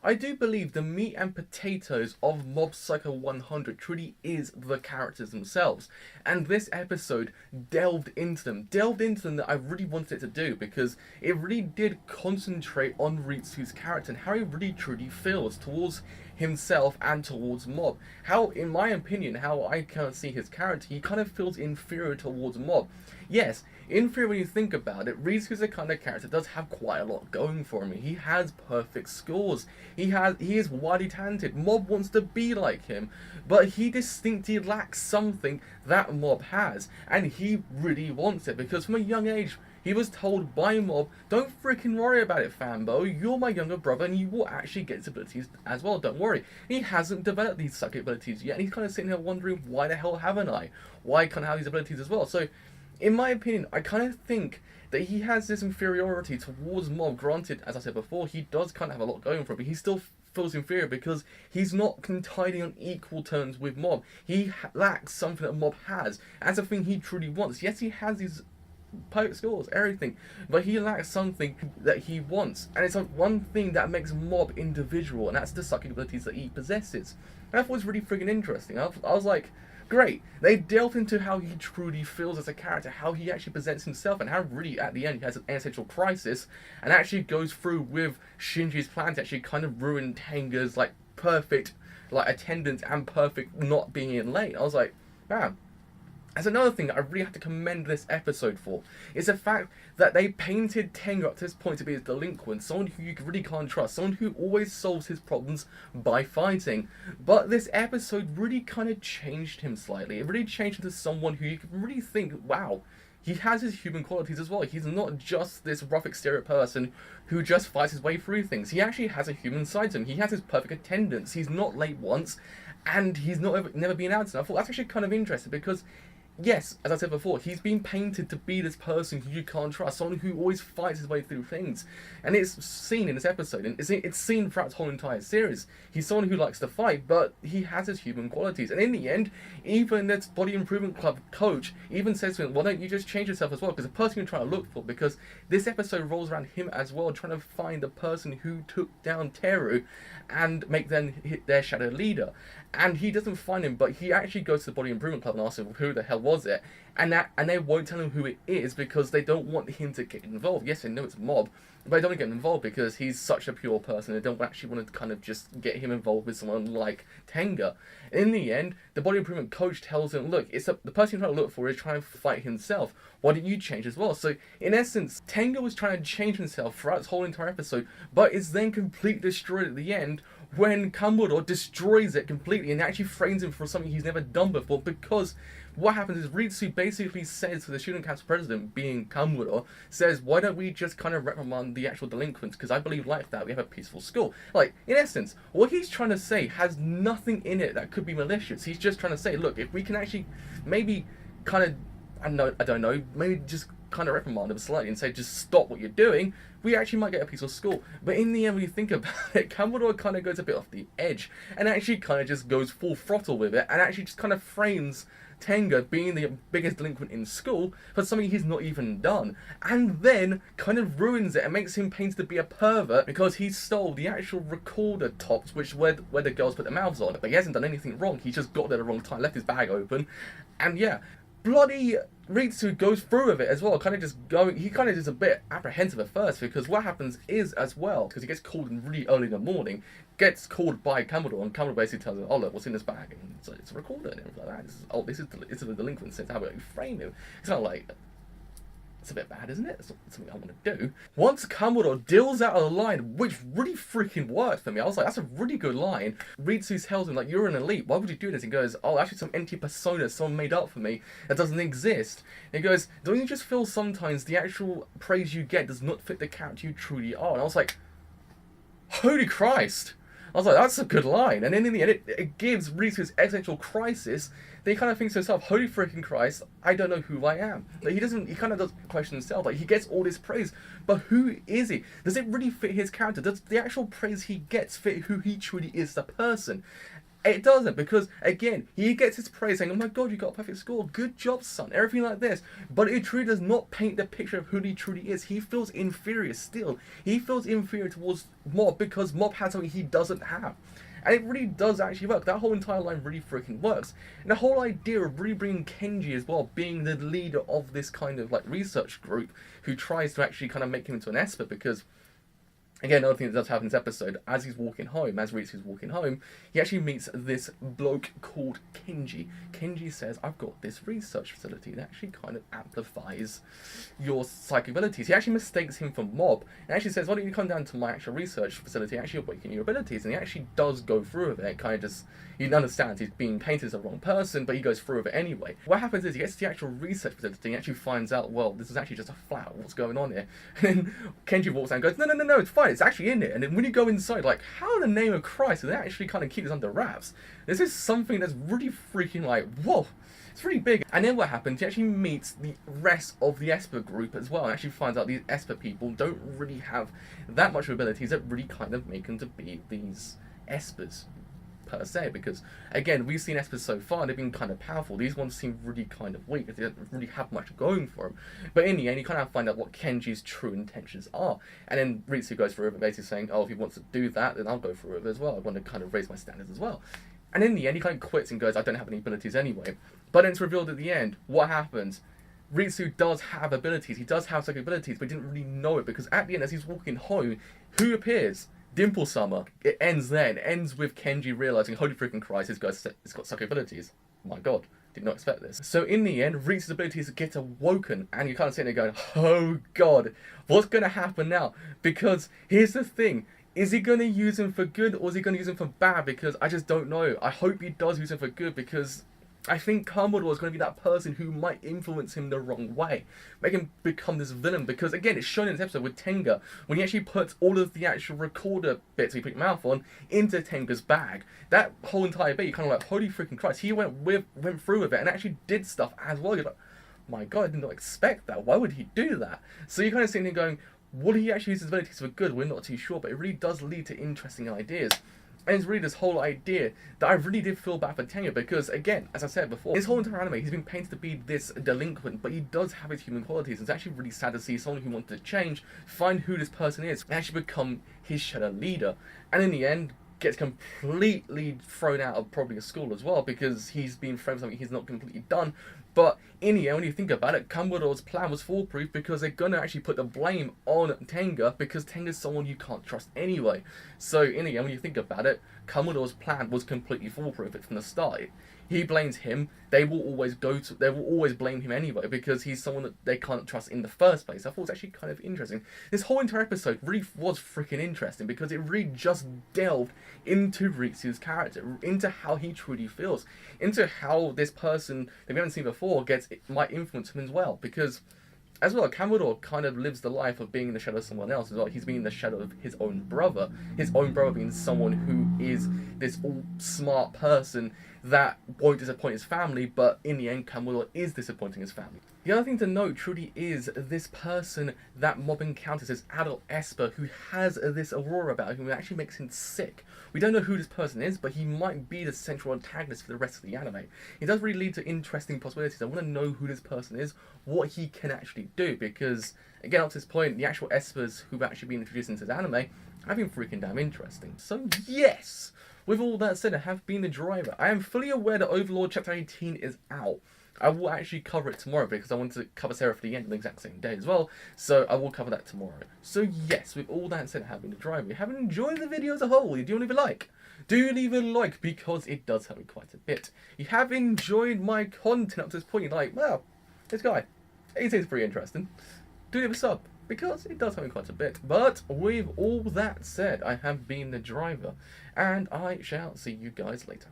I do believe the meat and potatoes of Mob Psycho 100 truly is the characters themselves. And this episode delved into them that I really wanted it to do, because it really did concentrate on Ritsu's character and how he really truly feels towards himself and towards Mob. How, in my opinion, how I kind of see his character, he kind of feels inferior towards Mob. Yes, inferior when you think about it. Ritsu's the kind of character that does have quite a lot going for him. He has perfect scores. He is widely talented. Mob wants to be like him, but he distinctly lacks something that Mob has, and he really wants it, because from a young age, he was told by Mob, don't freaking worry about it, fanboy, you're my younger brother and you will actually get his abilities as well, don't worry. He hasn't developed these psychic abilities yet, and he's kind of sitting here wondering, why the hell haven't I? Why can't I have these abilities as well? So, in my opinion, I kind of think that he has this inferiority towards Mob. Granted, as I said before, he does kind of have a lot going for him, but he still feels inferior because he's not contending on equal terms with Mob. He lacks something that Mob has, as a thing he truly wants. Yes, he has these perfect scores, everything, but he lacks something that he wants, and it's one thing that makes Mob individual, and that's the psychic abilities that he possesses. And I thought it was really freaking interesting. I was like, great, they delved into how he truly feels as a character, how he actually presents himself, and how really at the end he has an existential crisis and actually goes through with Shinji's plan to actually kind of ruin Tenga's like perfect like attendance and perfect not being in late. I was like, man. That's another thing that I really have to commend this episode for, is the fact that they painted Tenga up to this point to be a delinquent, someone who you really can't trust, someone who always solves his problems by fighting. But this episode really kind of changed him slightly. It really changed him to someone who you could really think, wow, he has his human qualities as well. He's not just this rough exterior person who just fights his way through things. He actually has a human side to him. He has his perfect attendance. He's not late once, and he's never been absent. I thought that's actually kind of interesting because, yes, as I said before, he's been painted to be this person who you can't trust, someone who always fights his way through things. And it's seen in this episode, and it's seen throughout the whole entire series. He's someone who likes to fight, but he has his human qualities. And in the end, even this Body Improvement Club coach even says to him, why don't you just change yourself as well? Because the person you're trying to look for, because this episode rolls around him as well, trying to find the person who took down Teru and make them their shadow leader. And he doesn't find him, but he actually goes to the Body Improvement Club and asks him who the hell was it, and they won't tell him who it is because they don't want him to get involved. Yes, they know it's Mob, but they don't want to get him involved because he's such a pure person. They don't actually want to kind of just get him involved with someone like Tenga. In the end, the Body Improvement coach tells him, look, the person you're trying to look for is trying to fight himself. Why didn't you change as well? So, in essence, Tenga was trying to change himself throughout this whole entire episode, but is then completely destroyed at the end when Kamuro destroys it completely and actually frames him for something he's never done before, because what happens is Ritsu basically says to the student council president, being Kamuro, says, why don't we just kind of reprimand the actual delinquents, because I believe like that we have a peaceful school. Like, in essence, what he's trying to say has nothing in it that could be malicious. He's just trying to say, look, if we can actually maybe kind of, I don't know, maybe just kind of reprimand them slightly and say, just stop what you're doing, we actually might get a peaceful school. But in the end, when you think about it, Kamuro kind of goes a bit off the edge and actually kind of just goes full throttle with it and actually just kind of frames Tenga being the biggest delinquent in school for something he's not even done, and then kind of ruins it and makes him painted to be a pervert because he stole the actual recorder tops where the girls put their mouths on. But he hasn't done anything wrong, he just got there at the wrong time, left his bag open, and yeah, bloody Ritsu goes through with it as well, he kind of is a bit apprehensive at first, because what happens is, as well, because he gets called in really early in the morning, gets called by Kamuro, and Kamuro basically tells him, oh look, what's in this bag? And so it's a recorder and everything like that. This is the delinquent sense, how we frame him. It's kind of like, it's a bit bad, isn't it? It's not something I want to do. Once Kamuro deals out a line, which really freaking worked for me, I was like, that's a really good line. Ritsu tells him, like, you're an elite, why would you do this? He goes, oh, actually some empty persona someone made up for me that doesn't exist. And he goes, don't you just feel sometimes the actual praise you get does not fit the character you truly are? And I was like, holy Christ! I was like, that's a good line. And then in the end, it gives Ritsu's existential crisis. Then he kind of thinks to himself, holy freaking Christ, I don't know who I am. Like, he kind of does question himself. Like, he gets all this praise, but who is he? Does it really fit his character? Does the actual praise he gets fit who he truly is, the person? It doesn't, because again, he gets his praise saying, "Oh my god, you got a perfect score, good job, son," everything like this. But it truly does not paint the picture of who he truly is. He feels inferior still. He feels inferior towards Mob because Mob has something he doesn't have. And it really does actually work. That whole entire line really freaking works. And the whole idea of really bringing Kenji as well, being the leader of this kind of like research group who tries to actually kind of make him into an Esper, because again, another thing that does happen in this episode, as he's walking home, as Ritsu's walking home, he actually meets this bloke called Kenji. Kenji says, "I've got this research facility that actually kind of amplifies your psychic abilities." He actually mistakes him for Mob, and actually says, "Why don't you come down to my actual research facility and actually awaken your abilities?" And he actually does go through with it, kind of just, he understands he's being painted as the wrong person, but he goes through with it anyway. What happens is he gets to the actual research facility and actually finds out, well, this is actually just a flat, what's going on here? And then Kenji walks out and goes, no, it's fine, it's actually in it. And then when you go inside, like, how in the name of Christ do they actually kind of keep this under wraps? This is something that's really freaking like, whoa, it's really big. And then what happens, he actually meets the rest of the Esper group as well, and actually finds out these Esper people don't really have that much abilities that really kind of make them to be these Espers per se, because again, we've seen Espers so far, they've been kind of powerful. These ones seem really kind of weak, they don't really have much going for them. But in the end, you kind of find out what Kenji's true intentions are. And then Ritsu goes through it, basically saying, "Oh, if he wants to do that, then I'll go through it as well. I want to kind of raise my standards as well." And in the end, he kind of quits and goes, "I don't have any abilities anyway." But then it's revealed at the end, what happens? Ritsu does have abilities, he does have psychic abilities, but he didn't really know it, because at the end, as he's walking home, who appears? Dimple Summer. It ends then. It ends with Kenji realizing, holy freaking Christ, this guy's got psychic abilities. My god, did not expect this. So in the end, Ritsu's abilities get awoken, and you're kind of sitting there going, oh god, what's going to happen now? Because here's the thing, is he going to use him for good, or is he going to use him for bad? Because I just don't know. I hope he does use him for good, because I think Commodore is going to be that person who might influence him the wrong way, make him become this villain. Because again, it's shown in this episode with Tenga, when he actually puts all of the actual recorder bits he put your mouth on into Tenga's bag. That whole entire bit, you kind of like, holy freaking Christ, he went through with it and actually did stuff as well. You're like, my god, I did not expect that. Why would he do that? So you're kind of sitting there going, will he actually use his abilities for good? We're not too sure, but it really does lead to interesting ideas. And it's really this whole idea that I really did feel bad for Tenga, because again, as I said before, his whole entire anime, he's been painted to be this delinquent, but he does have his human qualities. It's actually really sad to see someone who wanted to change, find who this person is, and actually become his shadow leader. And in the end, gets completely thrown out of probably a school as well, because he's been thrown for something he's not completely done. But in the end, when you think about it, Kamura's plan was foolproof, because they're going to actually put the blame on Tenga, because Tenga's someone you can't trust anyway. So in the end, when you think about it, Kamura's plan was completely foolproof from the start. He blames him, they will always blame him anyway, because he's someone that they can't trust in the first place. I thought it was actually kind of interesting. This whole entire episode really was freaking interesting, because it really just delved into Ritsu's character, into how he truly feels, into how this person that we haven't seen before might influence him as well. Because as well, Kamuro kind of lives the life of being in the shadow of someone else as well. He's been in the shadow of his own brother being someone who is this all smart person that won't disappoint his family, but in the end, Kamuro is disappointing his family. The other thing to note truly is this person that Mob encounters, this adult Esper who has this aurora about him, who actually makes him sick. We don't know who this person is, but he might be the central antagonist for the rest of the anime. It does really lead to interesting possibilities. I want to know who this person is, what he can actually do, because again, up to this point, the actual Espers who've actually been introduced into this anime have been freaking damn interesting. So yes, with all that said, I have been the driver. I am fully aware that Overlord Chapter 18 is out. I will actually cover it tomorrow, because I want to cover Sarah for the end on the exact same day as well, so I will cover that tomorrow. So yes, with all that said, I have been the driver. If you haven't enjoyed the video as a whole, do leave a like. Do leave a like, because it does help me quite a bit. If you have enjoyed my content up to this point, you're like, well, this guy, he seems pretty interesting. Do leave a sub, because it does help me quite a bit. But with all that said, I have been the driver, and I shall see you guys later.